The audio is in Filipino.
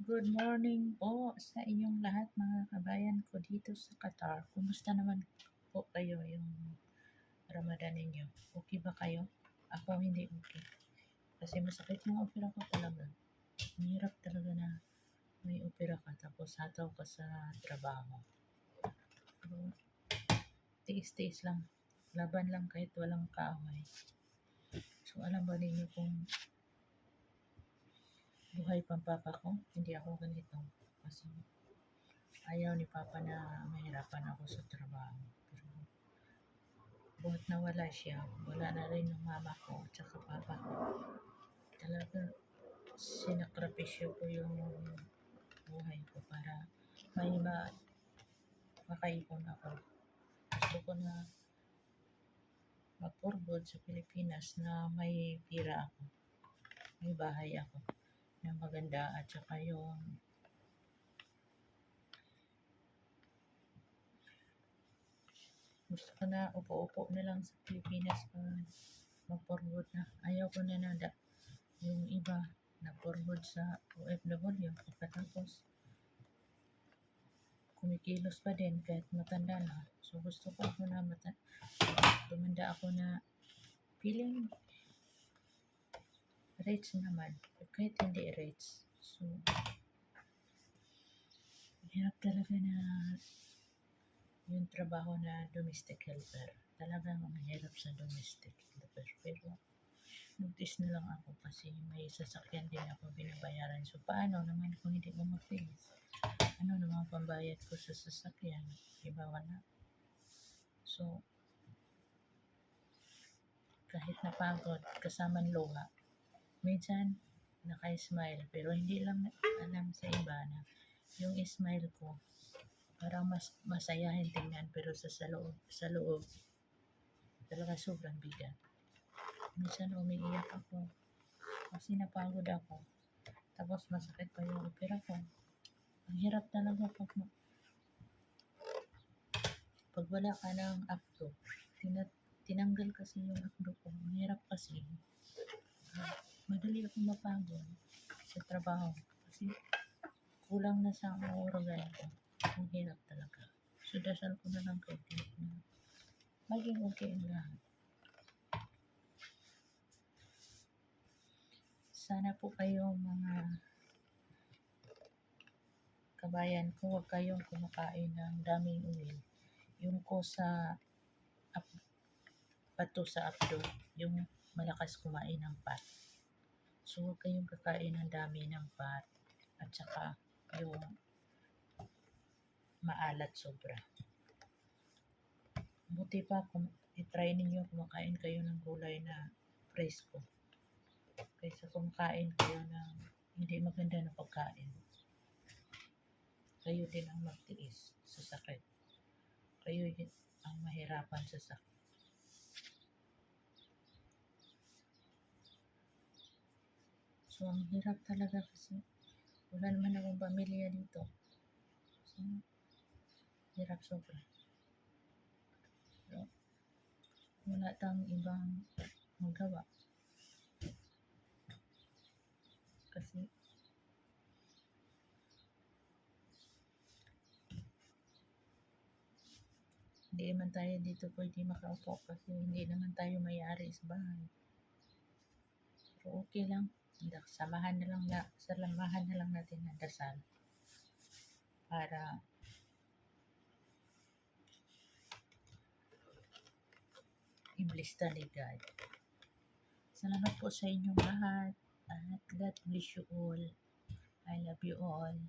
Good morning po sa inyong lahat mga kabayan ko dito sa Qatar. Kumusta naman po kayo yung Ramadan ninyo? Okay ba kayo? Ako hindi okay. Kasi masakit yung opera ko talaga. Mahirap talaga na may opera ka tapos hataw ka sa trabaho. Pero tiis-tiis lang. Laban lang kahit walang kaaway. So alam ba ninyo kung buhay pang papa ko? Hindi ako ganito. Kasi ayaw ni papa na mahirapan ako sa trabaho. Pero buhat nawala siya, wala na rin yung mama ko at saka papa ko. Talaga sinakripisyo ko yung buhay ko para may makaipon ako. Gusto ko na mag-forward sa Pilipinas na may pira ako, may bahay ako na maganda at saka yung gusto ko na upo-upo na lang sa Pilipinas para mag-forward na. Ayaw ko na yung iba na forward sa OFW pagkatapos kumikilos pa din kahit matanda na. So gusto ko ako na tumanda ako na feeling rich naman kahit hindi rich. So hirap talaga na yung trabaho na domestic helper. Talagang mahirap sa domestic helper. Pero notice na lang ako kasi may sasakyan din ako binabayaran. So paano naman kung hindi ko mag-face? Ano naman pambayad ko sa sasakyan? Iba wala. So kahit napagod kasamang luha, minsan naka-smile pero hindi lang alam sa iba na yung smile ko parang mas masayahin tingnan pero sa loob talaga sobrang bigat. Minsan umiiyak ako kasi napagod ako. Tapos masakit pa yung opera ko. Ang hirap talaga pag wala ka ng updo. Tinanggal kasi yung updo ko. Ang hirap kasi. Madali akong mapagod sa trabaho. Kasi kulang na sa organ ko. Ang hirap talaga. So dasal ko na lang kay Tito na maging okay ang lahat. Sana po kayo mga kabayan ko, huwag kayong kumakain ng daming oil. Yung ko sa pato sa abdo, yung malakas kumain ng pat. So huwag kayong kakain ng dami ng pat at saka yung maalat sobra. Buti pa kung i-try ninyo kumakain kayo ng gulay na fresco kaysa kumakain kayo ng hindi maganda na pagkain. Kayo din ang magtiis sa sakit. Kayo din ang mahirapan sa sakit. So ang hirap talaga kasi wala naman akong pamilya dito. So hirap sobra. So, wala tang ibang magawa. Kasi hindi naman tayo dito pwede makaupo kasi hindi naman tayo may-ari sa bahay. Pero okay lang. Samahan na lang natin ng dasal para i-bless ni God. Salamat po sa inyong lahat at God bless you all. I love you all.